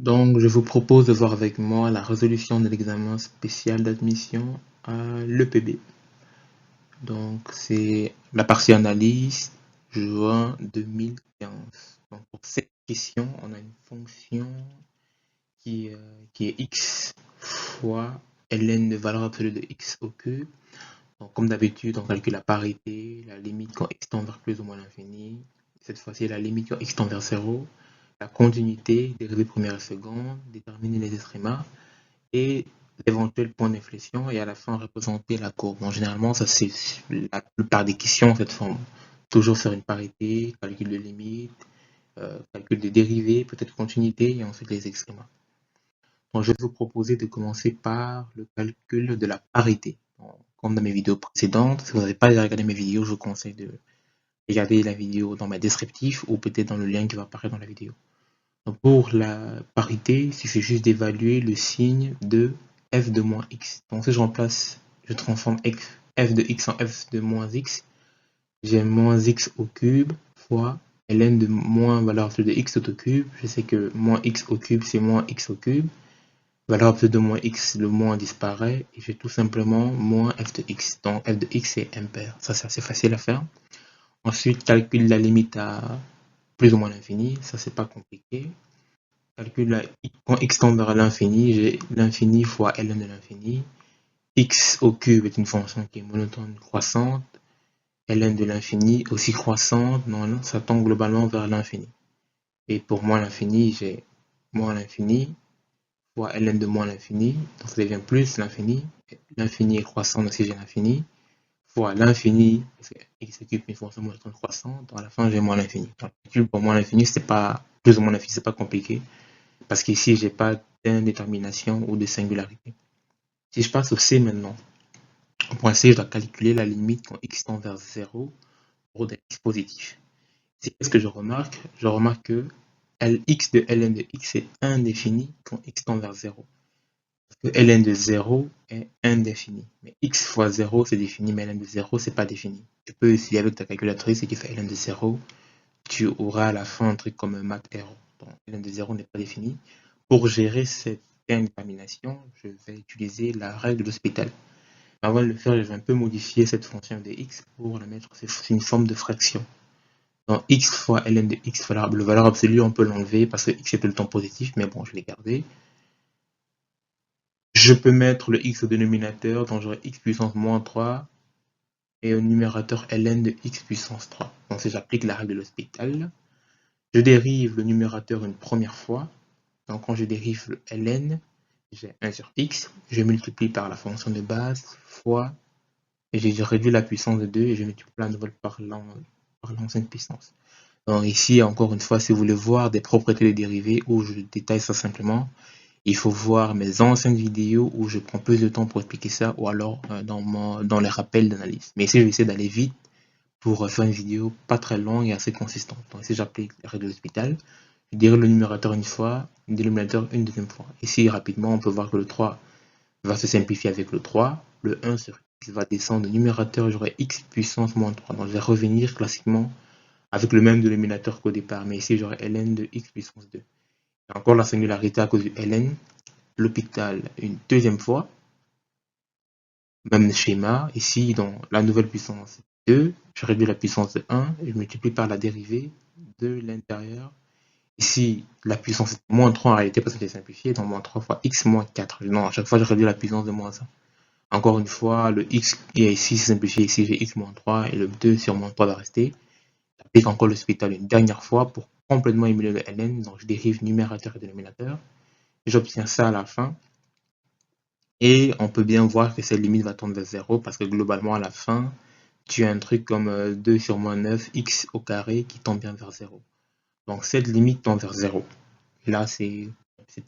Donc, je vous propose de voir avec moi la résolution de l'examen spécial d'admission à l'EPB. Donc, c'est la partie analyse, juin 2015. Donc, pour cette question, on a une fonction qui est x fois ln de valeur absolue de x au cube. Donc, comme d'habitude, on calcule la parité, la limite quand x tend vers plus ou moins l'infini. Cette fois-ci, la limite quand x tend vers 0. La continuité, dérivée première et seconde, déterminer les extrémas et l'éventuel point d'inflexion et à la fin représenter la courbe. Bon, généralement, ça c'est la plupart des questions en cette forme. Toujours faire une parité, calcul de limite, calcul de dérivés, peut-être continuité et ensuite les extrémas. Donc, je vais vous proposer de commencer par le calcul de la parité. Donc, comme dans mes vidéos précédentes, si vous n'avez pas déjà regardé mes vidéos, je vous conseille de regarder la vidéo dans ma descriptif ou peut-être dans le lien qui va apparaître dans la vidéo. Donc pour la parité, il suffit juste d'évaluer le signe de f de moins x. Donc si je transforme f de x en f de moins x, j'ai moins x au cube fois ln de moins valeur absolue de x tout au cube. Je sais que moins x au cube, c'est moins x au cube. Valeur absolue de moins x, le moins disparaît. Et j'ai tout simplement moins f de x. Donc f de x est impair. Ça, c'est assez facile à faire. Ensuite, calcule la limite à plus ou moins l'infini. Ça, c'est pas compliqué. Calcule quand x tend vers l'infini, j'ai l'infini fois ln de l'infini. X au cube est une fonction qui est monotone croissante. Ln de l'infini aussi croissante. Non, ça tend globalement vers l'infini. Et pour moins l'infini, j'ai moins l'infini fois ln de moins l'infini. Donc ça devient plus l'infini. L'infini est croissant, donc si j'ai l'infini. Fois l'infini, x au cube est une fonction monotone croissante. Donc à la fin, j'ai moins l'infini. Donc le calcul pour moins l'infini, c'est pas plus ou moins l'infini, c'est pas compliqué. Parce qu'ici, j'ai pas d'indétermination ou de singularité. Si je passe au C maintenant, au point C, je dois calculer la limite quand x tend vers 0 pour des x positifs. Qu'est-ce que je remarque? Je remarque que Lx de ln de x est indéfini quand x tend vers 0. Parce que ln de 0 est indéfini. Mais x fois 0, c'est défini, mais ln de 0, c'est pas défini. Tu peux essayer avec ta calculatrice et tu fais ln de 0, tu auras à la fin un truc comme un math error. Donc ln de 0 n'est pas défini. Pour gérer cette indétermination, je vais utiliser la règle d'Hospital. Avant de le faire, je vais un peu modifier cette fonction de x pour la mettre, c'est une forme de fraction. Donc x fois ln de x, le valeur absolue, on peut l'enlever parce que x est tout le temps positif, mais bon, je l'ai gardé. Je peux mettre le x au dénominateur, donc j'aurai x puissance moins 3, et au numérateur ln de x puissance 3. Donc si j'applique la règle de l'Hospital, je dérive le numérateur une première fois. Donc quand je dérive le ln, j'ai 1 sur x, je multiplie par la fonction de base, fois, et j'ai réduit la puissance de 2, et je multiplie la nouvelle par l'ancienne puissance. Donc ici, encore une fois, si vous voulez voir des propriétés des dérivés, où je détaille ça simplement, il faut voir mes anciennes vidéos où je prends plus de temps pour expliquer ça, ou alors dans les rappels d'analyse. Mais ici, je vais essayer d'aller vite pour faire une vidéo pas très longue et assez consistante. Donc ici, j'applique la règle de l'Hospital. Je dérive le numérateur une fois, le dénominateur une deuxième fois. Ici, rapidement, on peut voir que le 3 va se simplifier avec le 3. Le 1 sur x va descendre. Le numérateur, j'aurai x puissance moins 3. Donc, je vais revenir classiquement avec le même dénominateur qu'au départ. Mais ici, j'aurai ln de x puissance 2. Et encore la singularité à cause du ln. L'Hospital une deuxième fois. Même schéma. Ici, dans la nouvelle puissance 2, je réduis la puissance de 1 et je multiplie par la dérivée de l'intérieur. Ici, la puissance est moins 3 en réalité parce que c'est simplifié, donc moins 3 fois x moins 4. Non, à chaque fois, je réduis la puissance de moins 1. Encore une fois, le x est ici, c'est simplifié. Ici, j'ai x moins 3 et le 2 sur moins 3 va rester. J'applique encore l'Hospital une dernière fois pour complètement émuler le ln. Donc, je dérive numérateur et dénominateur. J'obtiens ça à la fin. Et on peut bien voir que cette limite va tendre vers 0 parce que globalement, à la fin, tu as un truc comme 2 sur moins 9, x au carré qui tend bien vers 0. Donc, cette limite tend vers 0. Là, c'est tout.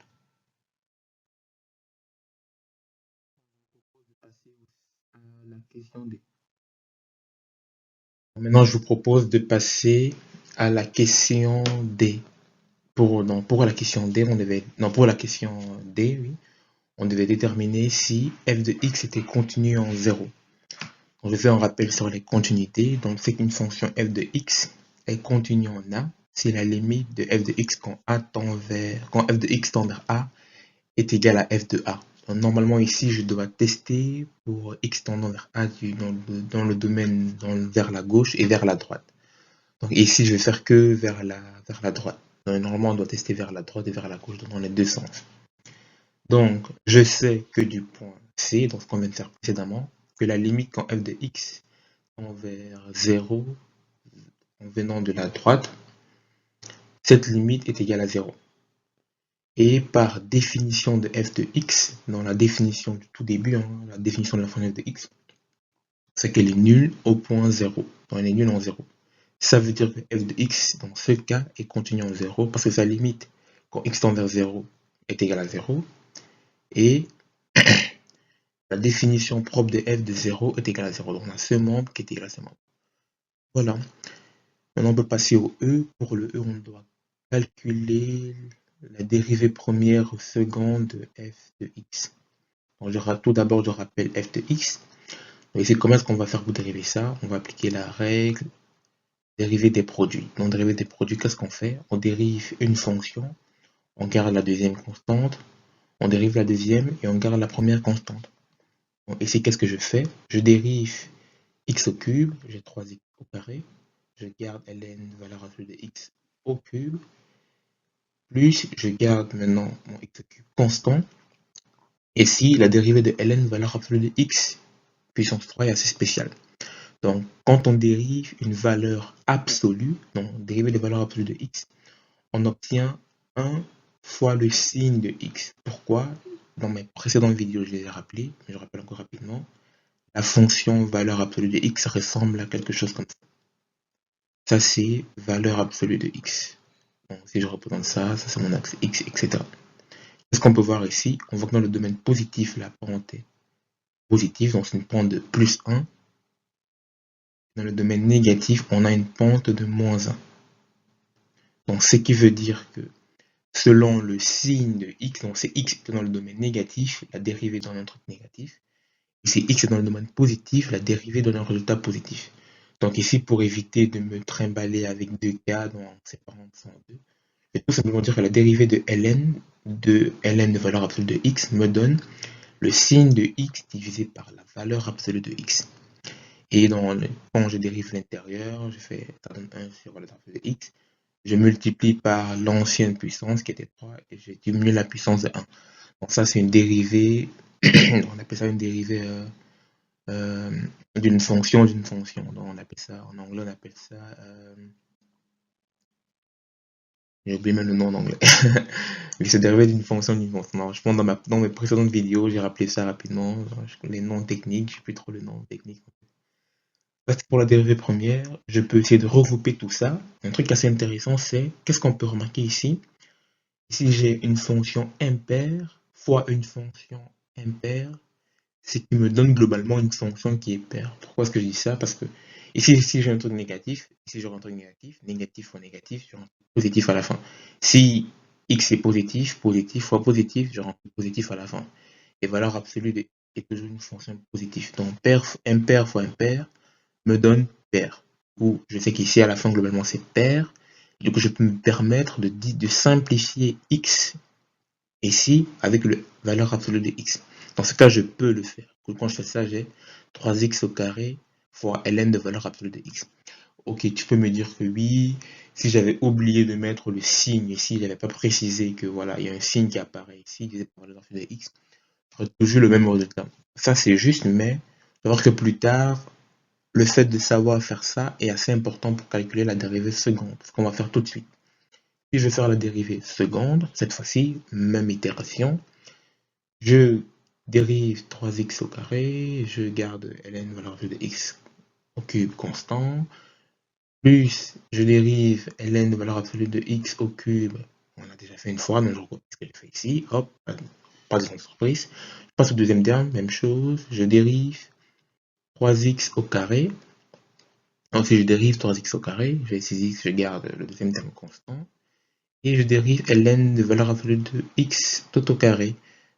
La question D. Maintenant, je vous propose de passer à la question D. Pour la question D, oui, on devait déterminer si f de x était continu en 0. Donc, je fais un rappel sur les continuités. Donc, c'est qu'une fonction f de x est continue en A c'est la limite de f de x quand f de x tend vers a est égal à f de a. Donc, normalement ici, je dois tester pour x tendant vers a dans le domaine vers la gauche et vers la droite. Donc ici, je vais faire que vers la droite. Donc, normalement, on doit tester vers la droite et vers la gauche, donc dans les deux sens. Donc, je sais que du point C, donc ce qu'on vient de faire précédemment, que la limite quand f de x tend vers 0 en venant de la droite, cette limite est égale à 0. Et par définition de f de x, dans la définition du tout début, la définition de la fonction f de x, c'est qu'elle est nulle au point 0. Donc elle est nulle en 0. Ça veut dire que f de x, dans ce cas, est continu en 0 parce que sa limite, quand x tend vers 0, est égale à 0. Et la définition propre de f de 0 est égale à 0. Donc on a ce membre qui est égal à ce membre. Voilà. Maintenant on peut passer au e. Pour le e, on doit calculer la dérivée première ou seconde de f de x. Donc, tout d'abord, je rappelle f de x. Donc ici, comment est-ce qu'on va faire pour dériver ça? On va appliquer la règle dérivée des produits. Donc, dérivée des produits, qu'est-ce qu'on fait? On dérive une fonction, on garde la deuxième constante, on dérive la deuxième et on garde la première constante. Donc, ici, qu'est-ce que je fais? Je dérive x au cube, j'ai 3x au carré, je garde ln, valeur absolue de x au cube, plus je garde maintenant mon x au cube constant. Et si la dérivée de ln, valeur absolue de x, puissance 3 est assez spéciale. Donc, quand on dérive une valeur absolue, donc dérivée de valeur absolue de x, on obtient 1 fois le signe de x. Pourquoi? Dans mes précédentes vidéos, je les ai rappelés, mais je rappelle encore rapidement. La fonction valeur absolue de x ressemble à quelque chose comme ça. Ça, c'est valeur absolue de x. Donc, si je représente ça, ça c'est mon axe x, etc. Qu'est-ce qu'on peut voir ici? On voit que dans le domaine positif, la pente est positive, donc c'est une pente de plus 1. Dans le domaine négatif, on a une pente de moins 1. Donc, ce qui veut dire que selon le signe de x, donc c'est x qui est dans le domaine négatif, la dérivée donne un truc négatif. Et c'est x qui est dans le domaine positif, la dérivée donne un résultat positif. Donc ici, pour éviter de me trimballer avec 2 cas, donc en séparant ça en deux, je vais tout simplement dire que la dérivée de ln de valeur absolue de x me donne le signe de x divisé par la valeur absolue de x. Et quand je dérive l'intérieur, ça donne 1 sur la valeur absolue de x. Je multiplie par l'ancienne puissance qui était 3 et je diminue la puissance de 1. Donc ça, c'est une dérivée, on appelle ça une dérivée d'une fonction d'une fonction. Donc on appelle ça, en anglais, on appelle ça... j'ai oublié même le nom en anglais. Mais c'est dérivé d'une fonction d'une fonction. Non, je pense dans mes précédentes vidéos, j'ai rappelé ça rapidement. Les noms techniques, je ne sais plus trop le nom technique. Pour la dérivée première, je peux essayer de regrouper tout ça. Un truc assez intéressant, c'est qu'est-ce qu'on peut remarquer ici? Ici, j'ai une fonction impaire fois une fonction impaire, ce qui me donne globalement une fonction qui est paire. Pourquoi est-ce que je dis ça? Parce que ici j'ai un truc négatif, ici j'aurai un truc négatif, négatif fois négatif, j'aurai un truc positif à la fin. Si x est positif, positif fois positif, j'aurai un truc positif à la fin. Et valeur absolue est toujours une fonction positive. Donc impaire fois impaire me donne paire. Ou je sais qu'ici à la fin globalement c'est paire. Du coup je peux me permettre de simplifier x ici avec la valeur absolue de x. Dans ce cas je peux le faire. Quand je fais ça j'ai 3x au carré fois ln de valeur absolue de x. Ok, tu peux me dire que oui, si j'avais oublié de mettre le signe ici, j'avais pas précisé que voilà, il y a un signe qui apparaît ici, divisé par la valeur absolue de x, j'aurais toujours le même résultat. Ça c'est juste, mais savoir que plus tard, le fait de savoir faire ça est assez important pour calculer la dérivée seconde, ce qu'on va faire tout de suite. Si je vais faire la dérivée seconde, cette fois-ci, même itération, je dérive 3x au carré, je garde ln valeur de x au cube constant, plus je dérive ln de valeur absolue de x au cube, on a déjà fait une fois, donc je recopie ce que j'ai fait ici, hop, pas de grande surprise. Je passe au deuxième terme, même chose, je dérive 3x au carré. Donc si je dérive 3x au carré, j'ai 6x, je garde le deuxième terme constant. Et je dérive ln de valeur absolue de x tout au carré.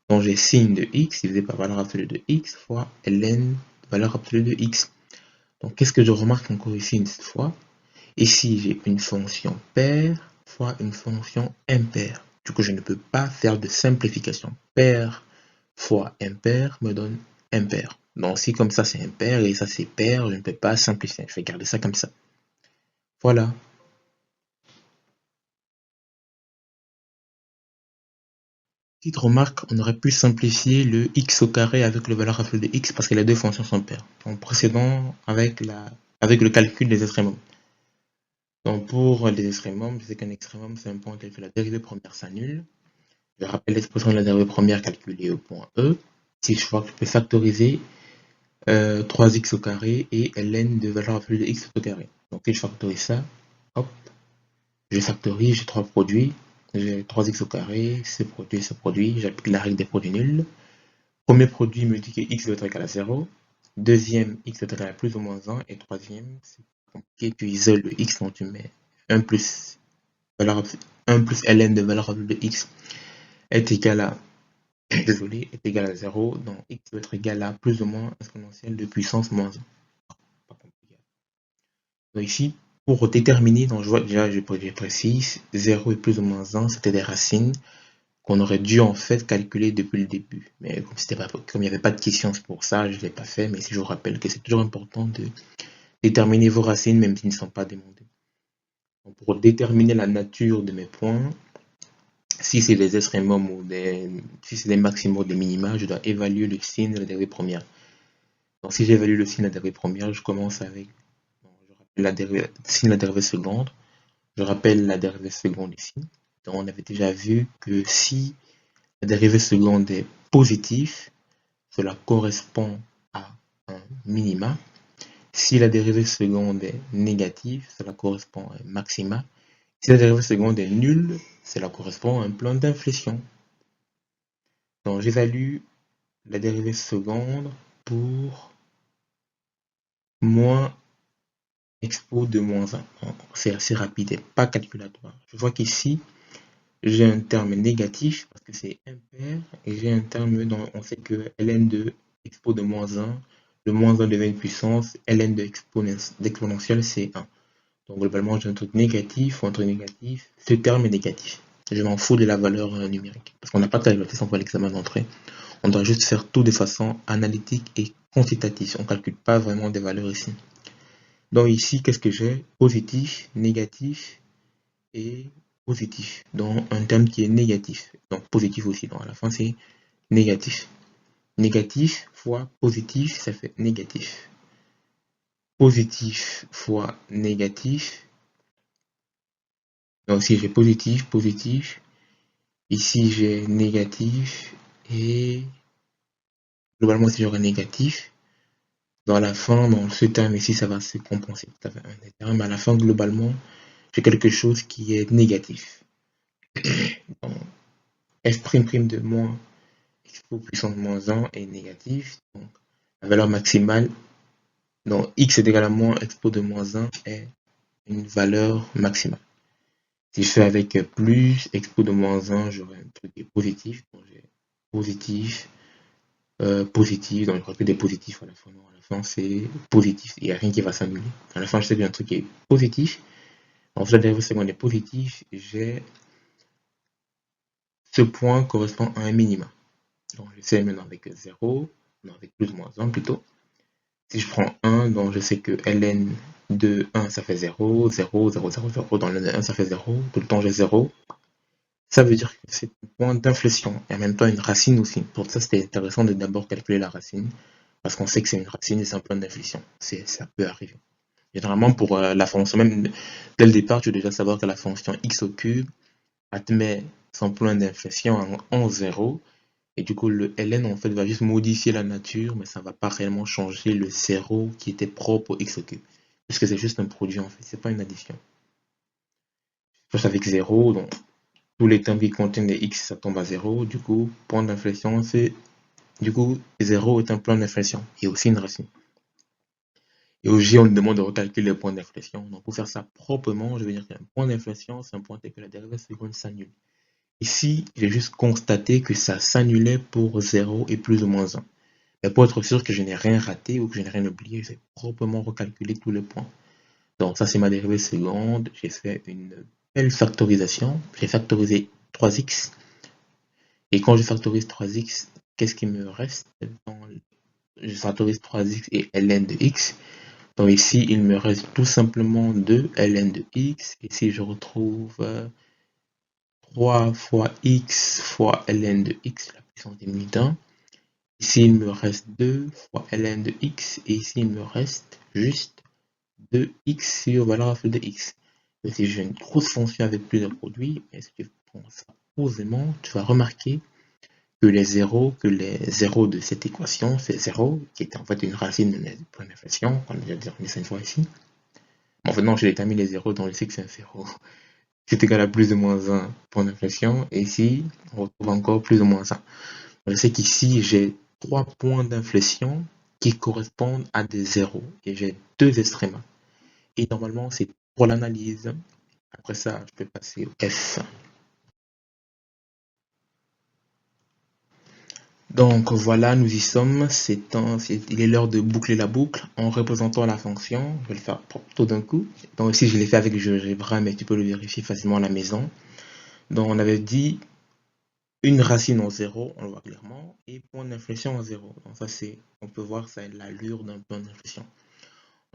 Donc j'ai signe de x divisé par valeur absolue de x fois ln de valeur absolue de x. Donc qu'est-ce que je remarque encore ici une fois? Ici, j'ai une fonction paire fois une fonction impaire. Du coup, je ne peux pas faire de simplification. Paire fois impair me donne impair. Donc, si comme ça, c'est impair et ça, c'est pair, je ne peux pas simplifier. Je vais garder ça comme ça. Voilà. Petite remarque, on aurait pu simplifier le x au carré avec le valeur absolue de x parce que les deux fonctions sont paires. En procédant avec le calcul des extrémums. Donc pour les extrémums, je sais qu'un extrémum, c'est un point tel que la dérivée première s'annule. Je rappelle l'expression de la dérivée première calculée au point E. Si je vois que je peux factoriser 3x au carré et ln de valeur absolue de x au carré. Donc si je factorise ça, hop, je factorise, j'ai trois produits. J'ai 3x au carré, ce produit, j'applique la règle des produits nuls. Premier produit me dit que x doit être égal à 0. Deuxième, x doit être égal à plus ou moins 1. Et troisième, c'est compliqué, tu isoles le x, donc tu mets 1 plus, ln de valeur absolue de x est égal à, désolé, est égal à 0. Donc x doit être égal à plus ou moins exponentielle de puissance moins 1. Pas compliqué. Donc ici, pour déterminer, donc je vois déjà, je précise, 0 et plus ou moins 1, c'était des racines qu'on aurait dû en fait calculer depuis le début. Mais comme il n'y avait pas de questions pour ça, je ne l'ai pas fait. Mais si je vous rappelle que c'est toujours important de déterminer vos racines, même s'ils ne sont pas demandés. Donc, pour déterminer la nature de mes points, si c'est des extrémums ou si c'est des maximums ou des minima, je dois évaluer le signe de la dérivée première. Donc si j'évalue le signe de la dérivée première, je commence avec je rappelle signe de la dérivée seconde. Je rappelle la dérivée seconde ici. Donc on avait déjà vu que si la dérivée seconde est positive, cela correspond à un minima. Si la dérivée seconde est négative, cela correspond à un maxima. Si la dérivée seconde est nulle, cela correspond à un plan d'inflexion. Donc j'évalue la dérivée seconde pour moins expo de moins 1. C'est assez rapide et pas calculatoire. Je vois qu'ici, j'ai un terme négatif parce que c'est impair et j'ai un terme dont on sait que ln de expo de moins 1, le moins 1 devient une puissance, ln de d'exponentielle c'est 1. Donc globalement j'ai un truc négatif ou un truc négatif, ce terme est négatif. Je m'en fous de la valeur numérique parce qu'on n'a pas de calculatrice pour l'examen d'entrée. On doit juste faire tout de façon analytique et quantitative. On ne calcule pas vraiment des valeurs ici. Donc ici, qu'est-ce que j'ai? Positif, négatif et positif. Donc un terme qui est négatif. Donc positif aussi. Donc à la fin, c'est négatif. Négatif fois positif, ça fait négatif. Positif fois négatif. Donc ici, j'ai positif, positif. Ici, j'ai négatif. Et globalement, si j'aurai négatif, dans la fin, dans ce terme ici, ça va se compenser. Ça fait un des termes. À la fin, globalement, j'ai quelque chose qui est négatif. Donc, f' de moins expo puissance moins 1 est négatif. Donc, la valeur maximale, donc x est égal à moins expo de moins 1 est une valeur maximale. Si je fais avec plus expo de moins 1, j'aurai un truc qui est positif. Donc, j'ai positif, positif, donc je crois que des positifs à la fin. Non, à la fin, c'est positif. Il n'y a rien qui va s'annuler. À la fin, je sais que j'ai un truc qui est positif. En fait, la dérivée seconde est positive. J'ai ce point correspond à un minima. Donc, je sais maintenant avec 0, non, avec plus ou moins 1 plutôt. Si je prends 1, donc je sais que ln de 1, ça fait 0, 0, 0, 0, 0. Dans ln de 1, ça fait 0. Tout le temps, j'ai 0. Ça veut dire que c'est un point d'inflexion et en même temps une racine aussi. Pour ça, c'était intéressant de d'abord calculer la racine parce qu'on sait que c'est une racine et c'est un point d'inflexion. Ça peut arriver. Généralement, pour la fonction, même dès le départ, tu dois déjà savoir que la fonction x au cube admet son point d'inflexion en 0. Et du coup, le ln en fait va juste modifier la nature, mais ça ne va pas réellement changer le 0 qui était propre au x au cube. Puisque c'est juste un produit en fait, c'est pas une addition. Sauf avec 0, donc tous les termes qui contiennent des x, ça tombe à 0. Du coup, point d'inflexion, c'est. Du coup, 0 est un point d'inflexion et aussi une racine. Et au J, on nous demande de recalculer le point d'inflexion. Donc pour faire ça proprement, je vais dire qu'un point d'inflexion, c'est un point tel que la dérivée seconde s'annule. Ici, j'ai juste constaté que ça s'annulait pour 0 et plus ou moins 1. Mais pour être sûr que je n'ai rien raté ou que je n'ai rien oublié, je vais proprement recalculer tous les points. Donc ça, c'est ma dérivée seconde. J'ai fait une belle factorisation. J'ai factorisé 3x. Et quand je factorise 3x, qu'est-ce qui me reste? Je factorise 3x et ln de x. Donc ici, il me reste tout simplement 2 ln de x. Ici, je retrouve 3 fois x fois ln de x, la puissance des minutes 1. Ici, il me reste 2 fois ln de x. Et ici, il me reste juste 2x sur valeur absolue de x. Et si j'ai une grosse fonction avec plusieurs produits, et si tu prends ça posément, tu vas remarquer que les zéros de cette équation, c'est 0, qui est en fait une racine de point d'inflation, on a déjà dit ça une fois ici. En fait, non, je détermine les zéros, donc je sais que c'est un 0. C'est égal à plus ou moins 1 point d'inflation, et ici, on retrouve encore plus ou moins 1. Je sais qu'ici, j'ai 3 points d'inflexion qui correspondent à des zéros, et j'ai 2 extrémas. Et normalement, c'est pour l'analyse. Après ça, je peux passer au F. Donc voilà, nous y sommes. Il est l'heure de boucler la boucle en représentant la fonction. Je vais le faire tout d'un coup. Donc ici, je l'ai fait avec le GeoGebra, mais tu peux le vérifier facilement à la maison. Donc on avait dit une racine en 0, on le voit clairement, et point d'inflexion en 0. Donc ça, on peut voir ça l'allure d'un point d'inflexion.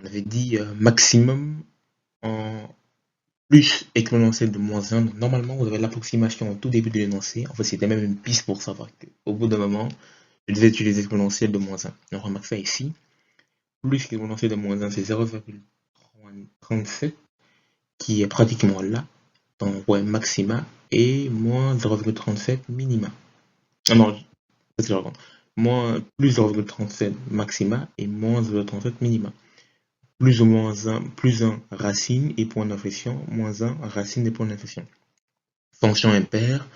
On avait dit maximum en plus exponentielle de moins 1. Donc, normalement, vous avez l'approximation au tout début de l'énoncé. En fait, c'était même une piste pour savoir qu'au bout d'un moment, je devais utiliser l'exponentielle de moins 1. On remarque ça ici. Plus l'exponentielle de moins 1, c'est 0,37 qui est pratiquement là. Donc, ouais, maxima et moins 0,37 minima. Ah non, c'est le plus 0,37 maxima et moins 0,37 minima. Plus ou moins 1, plus 1 racine et point d'inflexion, moins 1 racine et point d'inflexion. Fonction impaire,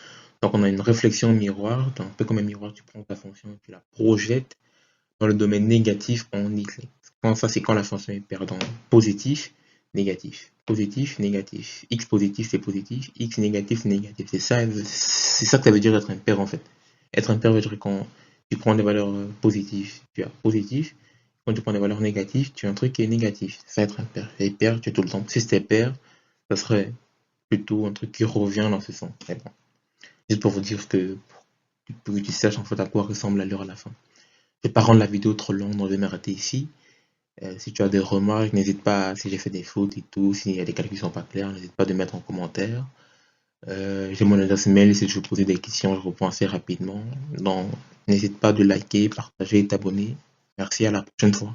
donc on a une réflexion miroir, donc un peu comme un miroir, tu prends ta fonction et tu la projettes dans le domaine négatif en x. Ça, c'est quand la fonction est paire, donc positif, négatif, positif, négatif. X positif, c'est positif, x négatif, c'est négatif. C'est ça que ça veut dire être impair en fait. Être impair veut dire quand tu prends des valeurs positives, tu as positif. Quand tu prends des valeurs négatives, tu as un truc qui est négatif. C'est ça être impair. Et pair, tu es tout le temps. Si c'était pair, ça serait plutôt un truc qui revient dans ce sens. Mais bon. Juste pour vous dire pour que tu saches en fait à quoi ressemble l'allure à la fin. Je ne vais pas rendre la vidéo trop longue, donc je vais m'arrêter ici. Si tu as des remarques, n'hésite pas, si j'ai fait des fautes et tout, s'il y a des calculs qui sont pas clairs, n'hésite pas de mettre en commentaire. J'ai mon adresse mail, si tu veux poser des questions, je réponds assez rapidement. Donc, n'hésite pas de liker, partager et t'abonner. Merci, à la prochaine fois.